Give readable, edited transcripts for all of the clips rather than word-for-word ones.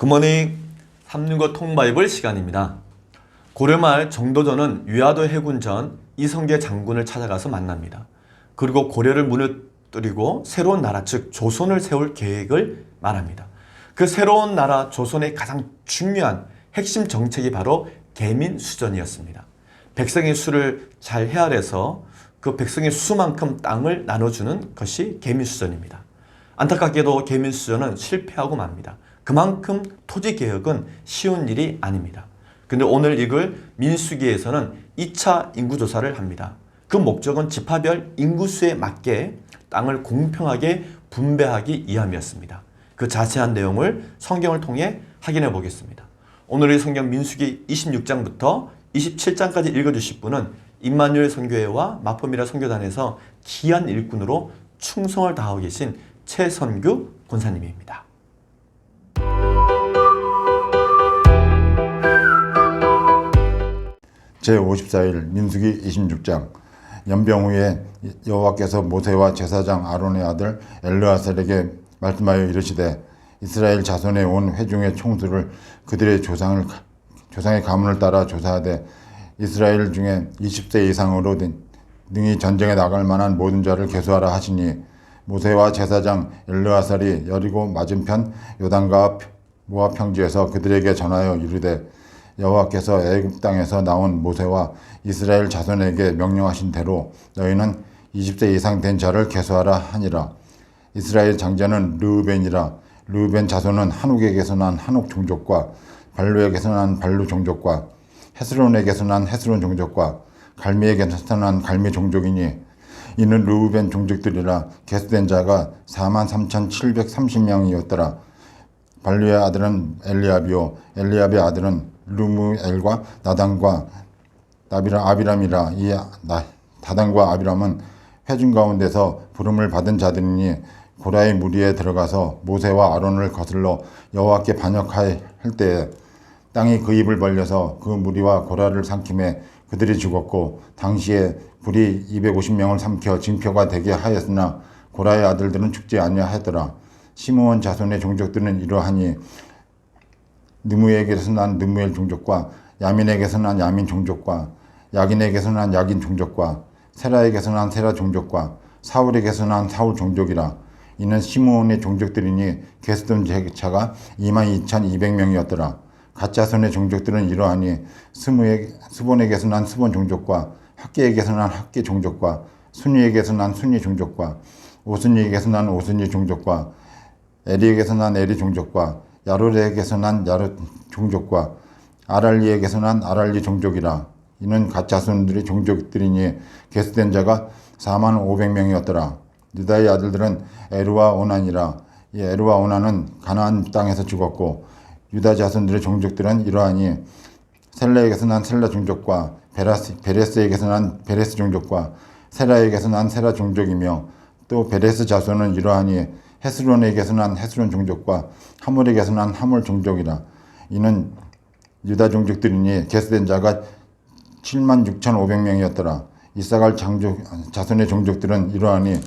굿모닝 365 통바이블 시간입니다. 고려말 정도전은 위화도 해군전 이성계 장군을 찾아가서 만납니다. 그리고 고려를 무너뜨리고 새로운 나라 즉 조선을 세울 계획을 말합니다. 그 새로운 나라 조선의 가장 중요한 핵심 정책이 바로 계민수전이었습니다. 백성의 수를 잘 헤아려서 그 백성의 수만큼 땅을 나눠주는 것이 계민수전입니다. 안타깝게도 계민수전은 실패하고 맙니다. 그만큼 토지개혁은 쉬운 일이 아닙니다. 근데 오늘 읽을 민수기에서는 2차 인구조사를 합니다. 그 목적은 지파별 인구수에 맞게 땅을 공평하게 분배하기 위함이었습니다. 그 자세한 내용을 성경을 통해 확인해 보겠습니다. 오늘의 성경 민수기 26장부터 27장까지 읽어주실 분은 임마누엘 선교회와 마포미라 선교단에서 귀한 일꾼으로 충성을 다하고 계신 최선규 권사님입니다. 제54일 민수기 26장. 연병 후에 여호와께서 모세와 제사장 아론의 아들 엘르아살에게 말씀하여 이르시되 이스라엘 자손의 온 회중의 총수를 그들의 조상의 가문을 따라 조사하되 이스라엘 중에 20세 이상으로 능히 전쟁에 나갈 만한 모든 자를 계수하라 하시니 모세와 제사장 엘르아살이 여리고 맞은편 요단과 모압 평지에서 그들에게 전하여 이르되 여호와께서 애굽 땅에서 나온 모세와 이스라엘 자손에게 명령하신 대로 너희는 20세 이상 된 자를 계수하라 하니라. 이스라엘 장자는 르우벤이라. 르우벤 자손은 한옥에게서 난 한옥 종족과 발루에게서 난 발루 종족과 헤스론에게서 난 헤스론 종족과 갈미에게서 난 갈미 종족이니 이는 르우벤 종족들이라. 계수된 자가 43,730명이었더라. 발루의 아들은 엘리압이요 엘리압의 아들은 르무엘과 나단과 아비람이라. 이 다단과 아비람은 회중 가운데서 부름을 받은 자들이니 고라의 무리에 들어가서 모세와 아론을 거슬러 여호와께 반역할 때에 땅이 그 입을 벌려서 그 무리와 고라를 삼킴에 그들이 죽었고 당시에 불이 250명을 삼켜 징표가 되게 하였으나 고라의 아들들은 죽지 아니하더라. 시므온 자손의 종족들은 이러하니 느무에게서 난 느무엘 종족과 야민에게서 난 야민 종족과 야긴에게서 난 야긴 종족과 세라에게서 난 세라 종족과 사울에게서 난 사울 종족이라. 이는 시므온의 종족들이니 계수된 자가 22,200명이었더라. 갓자손의 종족들은 이러하니 스본에게서 난 스본 종족과 학계에게서 난 학계 종족과 순위에게서 난 순위 종족과 오순이에게서 난 오순이 종족과 에리에게서 난 에리 종족과 야롯에게서 난 야롯 종족과 아랄리에게서 난 아랄리 종족이라. 이는 갓자손들의 종족들이니 계수된 자가 45,000명이었더라. 유다의 아들들은 에루와 오난이라. 이 에루와 오난은 가나안 땅에서 죽었고 유다 자손들의 종족들은 이러하니 셀라에게서 난 셀라 종족과 베레스에게서 난 베레스 종족과 세라에게서 난 세라 종족이며 또 베레스 자손은 이러하니 헤스론에게서 난 헤스론 종족과 하몰에게서 난 하몰 종족이라. 이는 유다 종족들이니 계수된 자가 76,500명이었더라. 이사갈 자손의 종족들은 이러하니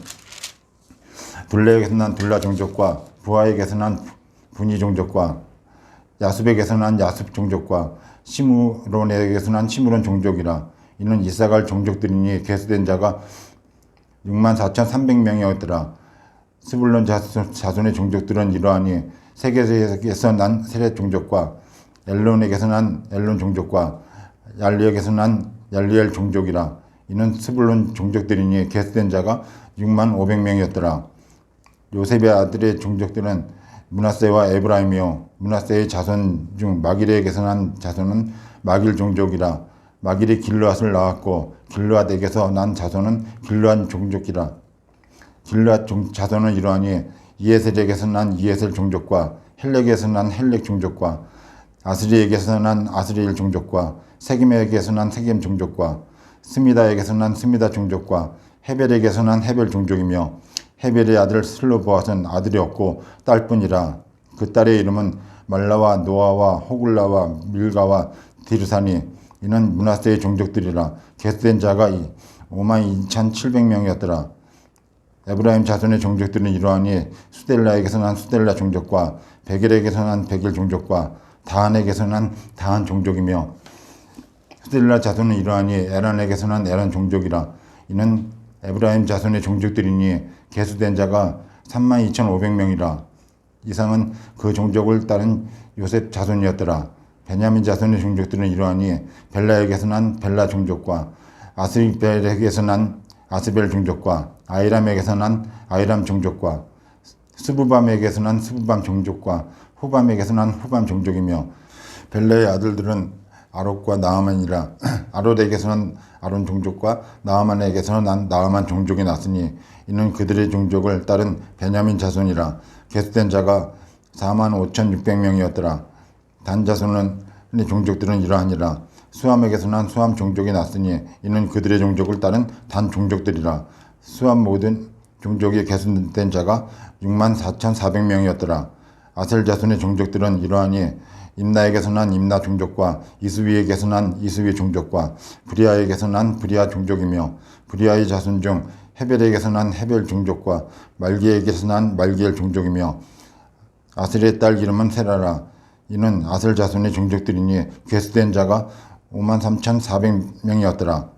둘레에게서 난 둘라 종족과 부하에게서 난 분이 종족과 야습에게서 난 야습 종족과 시므론에게서 난 시므론 종족이라. 이는 이사갈 종족들이니 계수된 자가 64,300명이었더라. 스불론 자손의 종족들은 이러하니 세겜에게서 난 세렛 종족과 엘론에게서 난 엘론 종족과 얄리에게서 난 얄리엘 종족이라. 이는 스불론 종족들이니 계수된 자가 65,000명이었더라. 요셉의 아들의 종족들은 므낫세와 에브라임이요 므낫세의 자손 중 마길에게서 난 자손은 마길 종족이라. 마길이 길르앗을 낳았고 길르앗에게서 난 자손은 길르앗 종족이라. 길르앗 자손은 이러하니 이에셀에게서 난 이에셀 종족과 헬렉에게서 난 헬렉 종족과 아스리에게서 난 아스리엘 종족과 세겜에게서 난 세겜 종족과 스미다에게서 난 스미다 종족과 헤벨에게서 난 헤벨 종족이며 헤벨의 아들 슬로보앗은 아들이 없고 딸뿐이라. 그 딸의 이름은 말라와 노아와 호글라와 밀가와 디르사니. 이는 므낫세의 종족들이라. 계수된 자가 52,700명이었더라. 에브라임 자손의 종족들은 이러하니 수델라에게서 난 수델라 종족과 베겔에게서 난 베겔 종족과 다한에게서 난 다한 종족이며 수델라 자손은 이러하니 에란에게서 난 에란 종족이라. 이는 에브라임 자손의 종족들이니 계수된 자가 32,500명이라. 이상은 그 종족을 따른 요셉 자손이었더라. 베냐민 자손의 종족들은 이러하니 벨라에게서 난 벨라 종족과 아스벨에게서 난 아스벨 종족과 아이람에게서 난 아이람 종족과 스부밤에게서 난 스부밤 종족과 후밤에게서 난 후밤 종족이며 벨라의 아들들은 아롯과 나아만이라. 아롯에게서 난 아론 종족과 나아만에게서 난 나아만 종족이 났으니 이는 그들의 종족을 따른 베냐민 자손이라. 계수된 자가 45,600명이었더라. 단 자손의 종족들은 이러하니라. 수함에게서 난 수함 종족이 났으니 이는 그들의 종족을 따른 단 종족들이라. 수함 모든 종족이 계수된 자가 64,400명이었더라. 아셀 자손의 종족들은 이러하니 임나에게서 난 임나 종족과 이스위에게서 난 이스위 종족과 브리아에게서 난 브리아 종족이며 브리아의 자손 중 헤벨에게서 난 헤벨 종족과 말기에게서 난 말기엘 종족이며 아셀의 딸 이름은 세라라. 이는 아셀 자손의 종족들이니 계수된 자가 53,400명이었더라.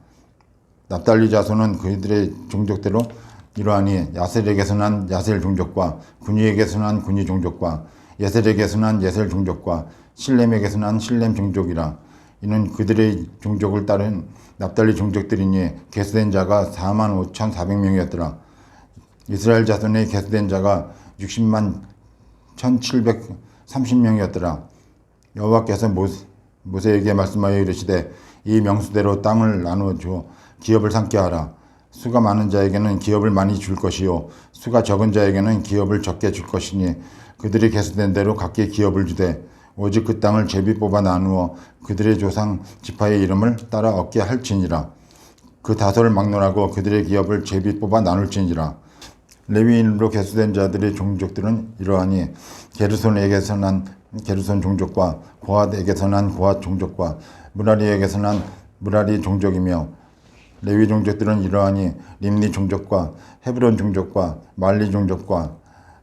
납달리 자손은 그들의 종족대로 이러하니 야셀에게서 난 야셀 종족과 군이에게서 난 군이 종족과 예셀에게서 난 예셀 종족과 실렘에게서 난 실렘 종족이라. 이는 그들의 종족을 따른 납달리 종족들이니 계수된 자가 45,400명이었더라. 이스라엘 자손의 계수된 자가 60만 1,730명이었더라. 여호와께서 모세에게 말씀하여 이르시되 이 명수대로 땅을 나누어 주어 기업을 삼게 하라. 수가 많은 자에게는 기업을 많이 줄 것이요 수가 적은 자에게는 기업을 적게 줄 것이니 그들이 계수된 대로 각기 기업을 주되 오직 그 땅을 제비 뽑아 나누어 그들의 조상 지파의 이름을 따라 얻게 할지니라. 그 다소를 막론하고 그들의 기업을 제비 뽑아 나눌지니라. 레위인으로 계수된 자들의 종족들은 이러하니 게르손에게서 난 게르손 종족과 고핫에게서 난 고핫 종족과 무라리에게서 난 무라리 종족이며 레위 종족들은 이러하니 림니 종족과 헤브론 종족과 말리 종족과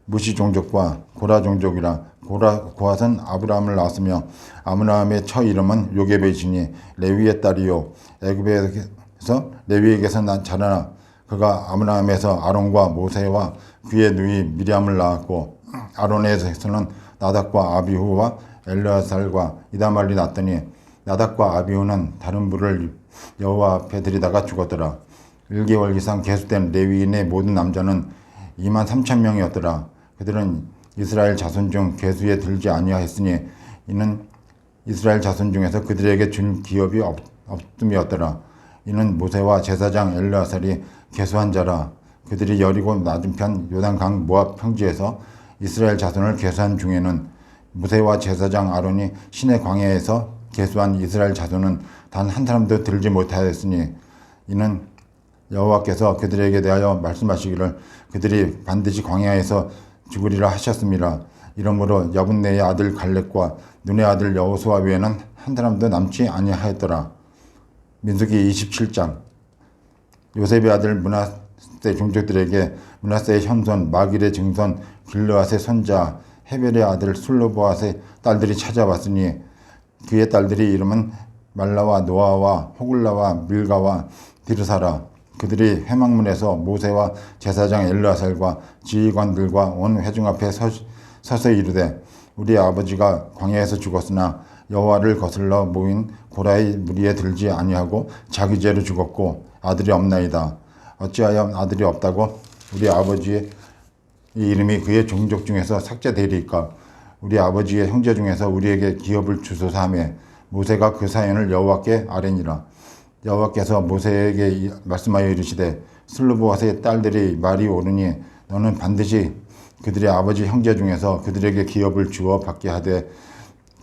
무시 종족과 고라 종족이라. 고핫은 아브라함을 낳았으며 아브라함의 처 이름은 요게벳이니 레위의 딸이요 애굽에서 레위에게서 난 자라나. 그가 아브라함에서 아론과 모세와 그의 누이 미리암을 낳았고 아론에서는 나답과 아비후와 엘르아살과 이다말이 낳았더니 나답과 아비후는 다른 불을 여호와 앞에 들이다가 죽었더라. 1개월 이상 계수된 레위인의 모든 남자는 23,000명이었더라. 그들은 이스라엘 자손 중 계수에 들지 아니하였으니 이는 이스라엘 자손 중에서 그들에게 준 기업이 없음이었더라. 이는 모세와 제사장 엘르아살이 계수한 자라. 그들이 여리고 맞은편 요단강 모압 평지에서 이스라엘 자손을 계수한 중에는 모세와 제사장 아론이 시내 광야에서 계수한 이스라엘 자손은 단 한 사람도 들지 못하였으니 이는 여호와께서 그들에게 대하여 말씀하시기를 그들이 반드시 광야에서 죽으리라 하셨습니다. 이러므로 여분네의 아들 갈렙과 눈의 아들 여호수아 외에는 한 사람도 남지 아니하였더라. 민수기 27장. 요셉의 아들 므낫세 종족들에게 므낫세의 현손 마길의 증손 길르앗의 손자 헤벨의 아들 술로보앗의 딸들이 찾아왔으니 그의 딸들이 이름은 말라와 노아와 호글라와 밀가와 디르사라. 그들이 회막문에서 모세와 제사장 엘르아살과 지휘관들과 온 회중 앞에 서서 이르되 우리 아버지가 광야에서 죽었으나 여호와를 거슬러 모인 고라의 무리에 들지 아니하고 자기 죄로 죽었고 아들이 없나이다. 어찌하여 아들이 없다고 우리 아버지의 이름이 그의 종족 중에서 삭제되리이까. 우리 아버지의 형제 중에서 우리에게 기업을 주소서 하매 모세가 그 사연을 여호와께 아뢰니라. 여호와께서 모세에게 말씀하여 이르시되 슬루보앗의 딸들이 말이 옳으니 너는 반드시 그들의 아버지 형제 중에서 그들에게 기업을 주어 받게 하되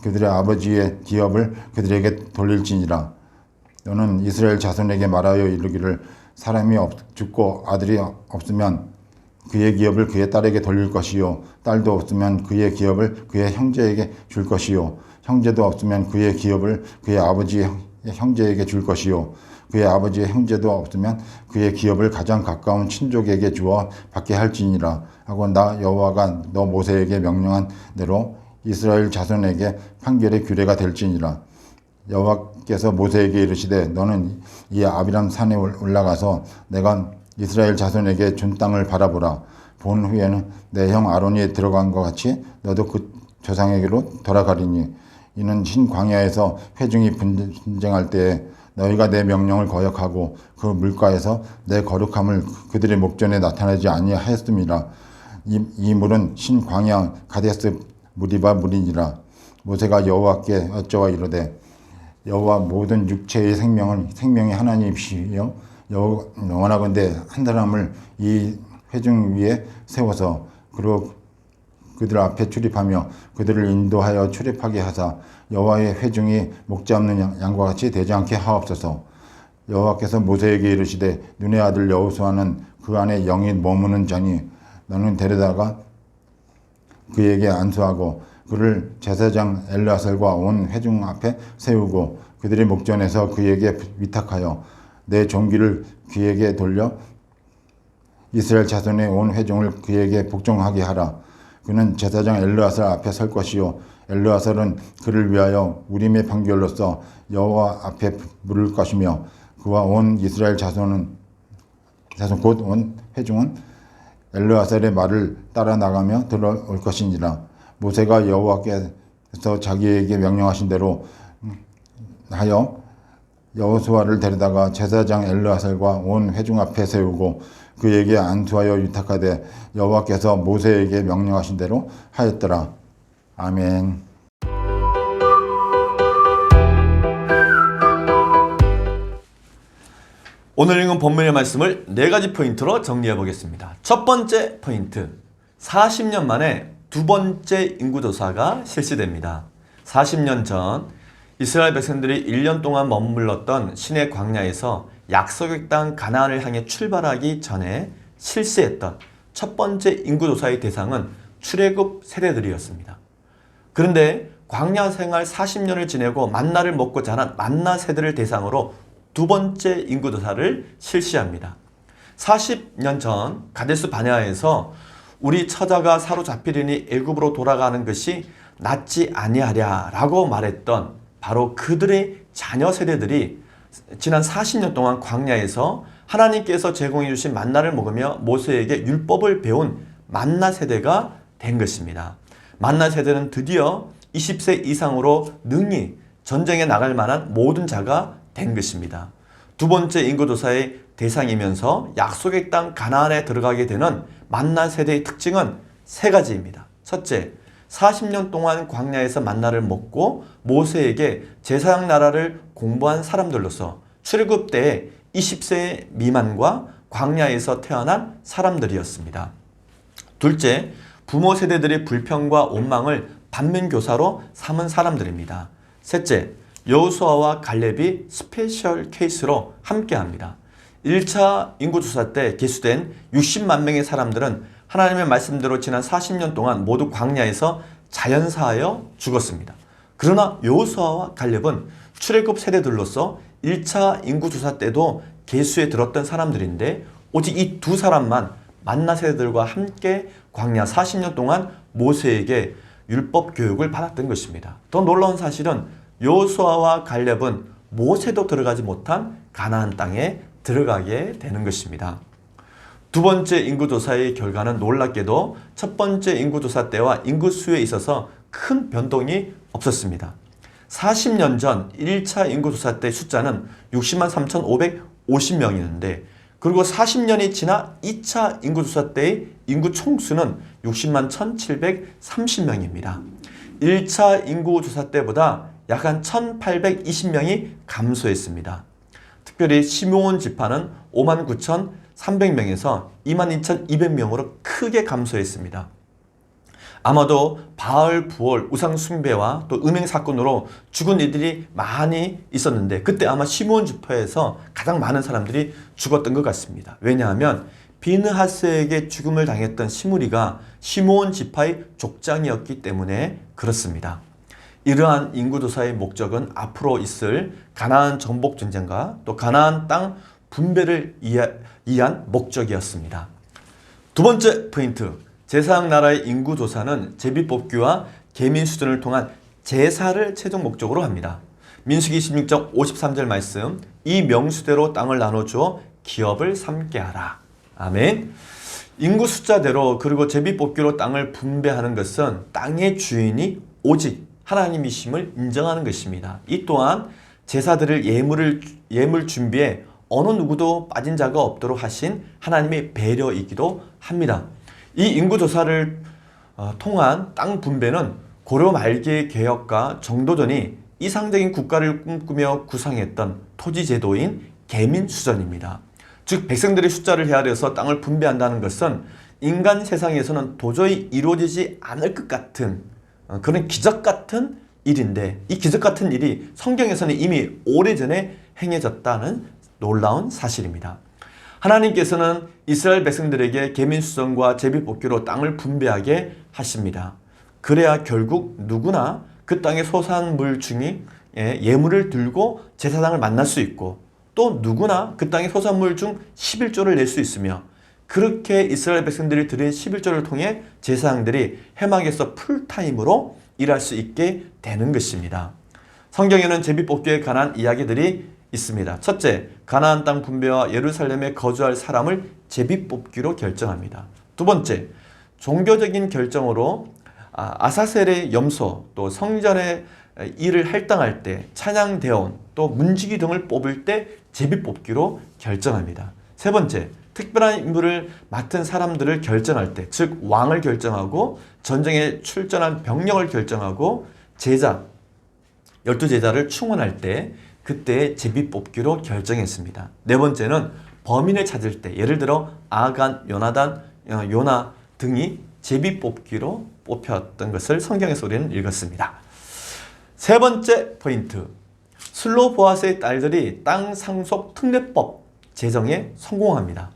그들의 아버지의 기업을 그들에게 돌릴지니라. 너는 이스라엘 자손에게 말하여 이르기를 사람이 죽고 아들이 없으면 그의 기업을 그의 딸에게 돌릴 것이요 딸도 없으면 그의 기업을 그의 형제에게 줄 것이요 형제도 없으면 그의 기업을 그의 아버지에게 형제에게 줄 것이요 그의 아버지의 형제도 없으면 그의 기업을 가장 가까운 친족에게 주어 받게 할지니라 하고 나 여호와가 너 모세에게 명령한 대로 이스라엘 자손에게 판결의 규례가 될지니라. 여호와께서 모세에게 이르시되 너는 이 아비람 산에 올라가서 내가 이스라엘 자손에게 준 땅을 바라보라. 본 후에는 내 형 아론이 들어간 것 같이 너도 그 조상에게로 돌아가리니 이는 신 광야에서 회중이 분쟁할 때에 너희가 내 명령을 거역하고 그 물가에서 내 거룩함을 그들의 목전에 나타내지 아니하였음이라. 이 물은 신 광야 가데스 무리바 물이니라. 모세가 여호와께 여쭤와 이르되 여호와 모든 육체의 생명이 하나님이시여 영원하건대 한 사람을 이 회중 위에 세워서 그리고 그들 앞에 출입하며 그들을 인도하여 출입하게 하사 여호와의 회중이 목자 없는 양과 같이 되지 않게 하옵소서. 여호와께서 모세에게 이르시되 눈의 아들 여호수아는 그 안에 영이 머무는 자니 너는 데려다가 그에게 안수하고 그를 제사장 엘르아살과 온 회중 앞에 세우고 그들의 목전에서 그에게 위탁하여 내 종기를 그에게 돌려 이스라엘 자손의 온 회중을 그에게 복종하게 하라. 그는 제사장 엘르아살 앞에 설 것이요 엘르아살은 그를 위하여 우림의 판결로서 여호와 앞에 물을 것이며 그와 온 이스라엘 자손 곧 온 회중은 엘르아살의 말을 따라 나가며 들어올 것이니라. 모세가 여호와께서 자기에게 명령하신 대로 하여 여호수아를 데려다가 제사장 엘르아살과 온 회중 앞에 세우고 그에게 안수하여 위탁하되 여호와께서 모세에게 명령하신 대로 하였더라. 아멘. 오늘 읽은 본문의 말씀을 4가지 포인트로 정리해 보겠습니다. 첫 번째 포인트, 40년 만에 두 번째 인구조사가 실시됩니다. 40년 전 이스라엘 백성들이 1년 동안 머물렀던 시내 광야에서 약속의 땅 가나안을 향해 출발하기 전에 실시했던 첫 번째 인구조사의 대상은 출애굽 세대들이었습니다. 그런데 광야 생활 40년을 지내고 만나를 먹고 자란 만나 세대를 대상으로 두 번째 인구조사를 실시합니다. 40년 전 가데스 바네아에서 우리 처자가 사로잡히리니 애굽으로 돌아가는 것이 낫지 아니하랴 라고 말했던 바로 그들의 자녀 세대들이 지난 40년 동안 광야에서 하나님께서 제공해 주신 만나를 먹으며 모세에게 율법을 배운 만나 세대가 된 것입니다. 만나 세대는 드디어 20세 이상으로 능히 전쟁에 나갈 만한 모든 자가 된 것입니다. 두 번째 인구조사의 대상이면서 약속의 땅 가나안에 들어가게 되는 만나 세대의 특징은 3가지입니다. 첫째, 40년 동안 광야에서 만나를 먹고 모세에게 제사장 나라를 공부한 사람들로서 출애굽 때에 20세 미만과 광야에서 태어난 사람들이었습니다. 둘째, 부모 세대들의 불평과 원망을 반면교사로 삼은 사람들입니다. 셋째, 여호수아와 갈렙이 스페셜 케이스로 함께합니다. 1차 인구조사 때 계수된 60만 명의 사람들은 하나님의 말씀대로 지난 40년 동안 모두 광야에서 자연사하여 죽었습니다. 그러나 여호수아와 갈렙은 출애굽 세대들로서 1차 인구조사 때도 계수에 들었던 사람들인데 오직 이 두 사람만 만나 세대들과 함께 광야 40년 동안 모세에게 율법 교육을 받았던 것입니다. 더 놀라운 사실은 여호수아와 갈렙은 모세도 들어가지 못한 가나안 땅에 들어가게 되는 것입니다. 두 번째 인구조사의 결과는 놀랍게도 첫 번째 인구조사 때와 인구수에 있어서 큰 변동이 없었습니다. 40년 전 1차 인구조사 때 숫자는 60만 3,550명이었는데 그리고 40년이 지나 2차 인구조사 때의 인구 총수는 60만 1,730명입니다. 1차 인구조사 때보다 약 한 1,820명이 감소했습니다. 특별히 시므온 지파는 59,300명에서 22,200명으로 크게 감소했습니다. 아마도 바알 부월 우상 숭배와 또 음행 사건으로 죽은 이들이 많이 있었는데 그때 아마 시므온 지파에서 가장 많은 사람들이 죽었던 것 같습니다. 왜냐하면 비느하스에게 죽음을 당했던 시므리가 시므온 지파의 족장이었기 때문에 그렇습니다. 이러한 인구조사의 목적은 앞으로 있을 가나안 정복 전쟁과 또 가나안 땅 분배를 위한 목적이었습니다. 두 번째 포인트, 제사장 나라의 인구조사는 제비뽑기와 계민수전을 통한 제사를 최종 목적으로 합니다. 민수기 16장 53절 말씀, 이 명수대로 땅을 나눠주어 기업을 삼게 하라. 아멘. 인구 숫자대로 그리고 제비뽑기로 땅을 분배하는 것은 땅의 주인이 오직 하나님이심을 인정하는 것입니다. 이 또한 제사드릴 예물 준비에 어느 누구도 빠진 자가 없도록 하신 하나님의 배려이기도 합니다. 이 인구조사를 통한 땅 분배는 고려 말기의 개혁과 정도전이 이상적인 국가를 꿈꾸며 구상했던 토지제도인 계민수전입니다. 즉 백성들의 숫자를 헤아려서 땅을 분배한다는 것은 인간 세상에서는 도저히 이루어지지 않을 것 같은 그런 기적 같은 일인데, 이 기적 같은 일이 성경에서는 이미 오래전에 행해졌다는 놀라운 사실입니다. 하나님께서는 이스라엘 백성들에게 계민수전과 제비뽑기로 땅을 분배하게 하십니다. 그래야 결국 누구나 그 땅의 소산물 중에 예물을 들고 제사장을 만날 수 있고, 또 누구나 그 땅의 소산물 중 11조를 낼 수 있으며, 그렇게 이스라엘 백성들이 드린 11조를 통해 제사장들이 해막에서 풀타임으로 일할 수 있게 되는 것입니다. 성경에는 제비뽑기에 관한 이야기들이 있습니다. 첫째, 가나안 땅 분배와 예루살렘에 거주할 사람을 제비뽑기로 결정합니다. 두 번째, 종교적인 결정으로 아사셀의 염소, 또 성전의 일을 할당할 때 찬양대원, 또 문지기 등을 뽑을 때 제비뽑기로 결정합니다. 세 번째, 특별한 임무를 맡은 사람들을 결정할 때, 즉 왕을 결정하고 전쟁에 출전한 병력을 결정하고 제자, 12제자를 충원할 때 그때 제비뽑기로 결정했습니다. 네 번째는 범인을 찾을 때, 예를 들어 아간, 요나단, 요나 등이 제비뽑기로 뽑혔던 것을 성경에서 우리는 읽었습니다. 세 번째 포인트, 슬로보아스의 딸들이 땅 상속 특례법 제정에 성공합니다.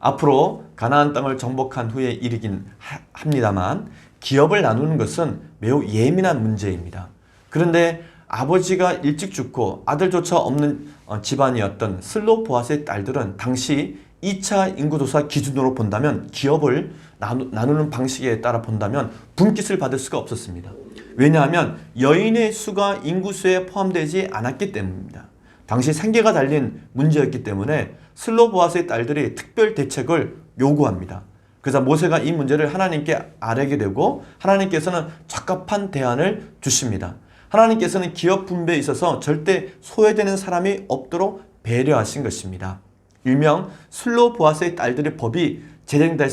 앞으로 가나안 땅을 정복한 후의 일이긴 합니다만 기업을 나누는 것은 매우 예민한 문제입니다. 그런데 아버지가 일찍 죽고 아들조차 없는 집안이었던 슬로보아스의 딸들은 당시 2차 인구조사 기준으로 본다면, 기업을 나누는 방식에 따라 본다면 분깃을 받을 수가 없었습니다. 왜냐하면 여인의 수가 인구수에 포함되지 않았기 때문입니다. 당시 생계가 달린 문제였기 때문에 슬로보아스의 딸들이 특별 대책을 요구합니다. 그래서 모세가 이 문제를 하나님께 아뢰게 되고 하나님께서는 적합한 대안을 주십니다. 하나님께서는 기업 분배에 있어서 절대 소외되는 사람이 없도록 배려하신 것입니다. 일명 슬로보아스의 딸들의 법이 제정될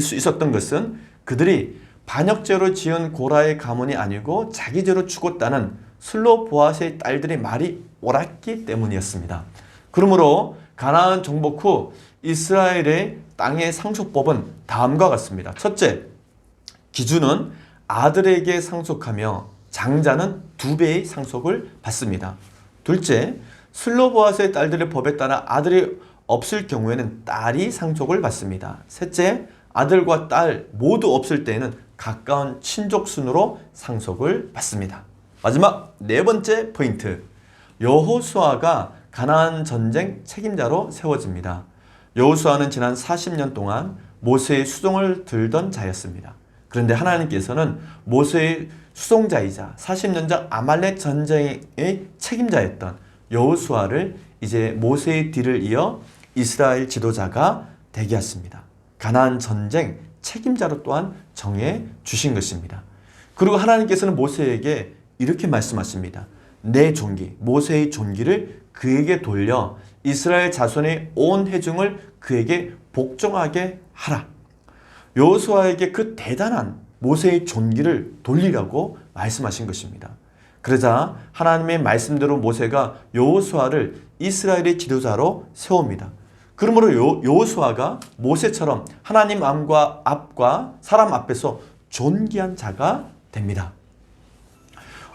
수 있었던 것은 그들이 반역죄로 지은 고라의 가문이 아니고 자기 죄로 죽었다는 슬로보아스의 딸들의 말이 옳았기 때문이었습니다. 그러므로 가나안 정복 후 이스라엘의 땅의 상속법은 다음과 같습니다. 첫째, 기준은 아들에게 상속하며 장자는 2배의 상속을 받습니다. 둘째, 슬로보아스의 딸들의 법에 따라 아들이 없을 경우에는 딸이 상속을 받습니다. 셋째, 아들과 딸 모두 없을 때에는 가까운 친족 순으로 상속을 받습니다. 마지막 네 번째 포인트, 여호수아가 가나안 전쟁 책임자로 세워집니다. 여호수아는 지난 40년 동안 모세의 수종을 들던 자였습니다. 그런데 하나님께서는 모세의 수종자이자 40년 전 아말렉 전쟁의 책임자였던 여호수아를 이제 모세의 뒤를 이어 이스라엘 지도자가 되게 하십니다. 가나안 전쟁 책임자로 또한 정해 주신 것입니다. 그리고 하나님께서는 모세에게 이렇게 말씀하십니다. 내 존귀, 모세의 존귀를 그에게 돌려 이스라엘 자손의 온 회중을 그에게 복종하게 하라. 여호수아에게 그 대단한 모세의 존귀를 돌리라고 말씀하신 것입니다. 그러자 하나님의 말씀대로 모세가 여호수아를 이스라엘의 지도자로 세웁니다. 그러므로 여호수아가 모세처럼 하나님 앞과 사람 앞에서 존귀한 자가 됩니다.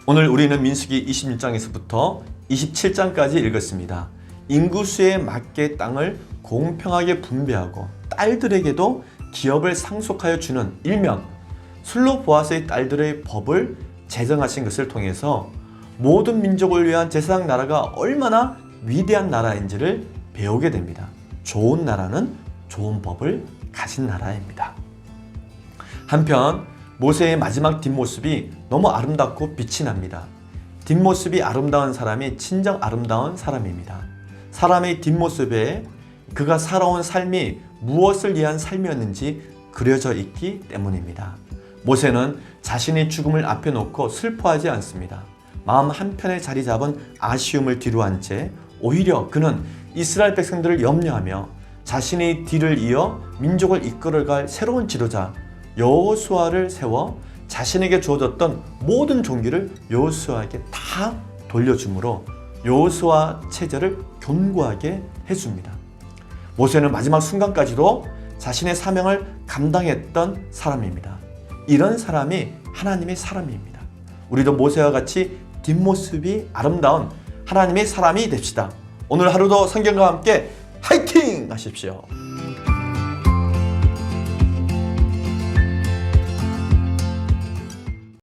오늘 우리는 민수기 26장에서부터 27장까지 읽었습니다. 인구수에 맞게 땅을 공평하게 분배하고 딸들에게도 기업을 상속하여 주는 일명 슬로보아스의 딸들의 법을 제정하신 것을 통해서 모든 민족을 위한 제사장 나라가 얼마나 위대한 나라인지를 배우게 됩니다. 좋은 나라는 좋은 법을 가진 나라입니다. 한편 모세의 마지막 뒷모습이 너무 아름답고 빛이 납니다. 뒷모습이 아름다운 사람이 진정 아름다운 사람입니다. 사람의 뒷모습에 그가 살아온 삶이 무엇을 위한 삶이었는지 그려져 있기 때문입니다. 모세는 자신의 죽음을 앞에 놓고 슬퍼하지 않습니다. 마음 한편에 자리 잡은 아쉬움을 뒤로한 채 오히려 그는 이스라엘 백성들을 염려하며 자신의 뒤를 이어 민족을 이끌어갈 새로운 지도자 여호수아를 세워 자신에게 주어졌던 모든 종기를 여호수아에게 다 돌려주므로 여호수아 체제를 견고하게 해줍니다. 모세는 마지막 순간까지도 자신의 사명을 감당했던 사람입니다. 이런 사람이 하나님의 사람입니다. 우리도 모세와 같이 뒷모습이 아름다운 하나님의 사람이 됩시다. 오늘 하루도 성경과 함께 화이팅 하십시오.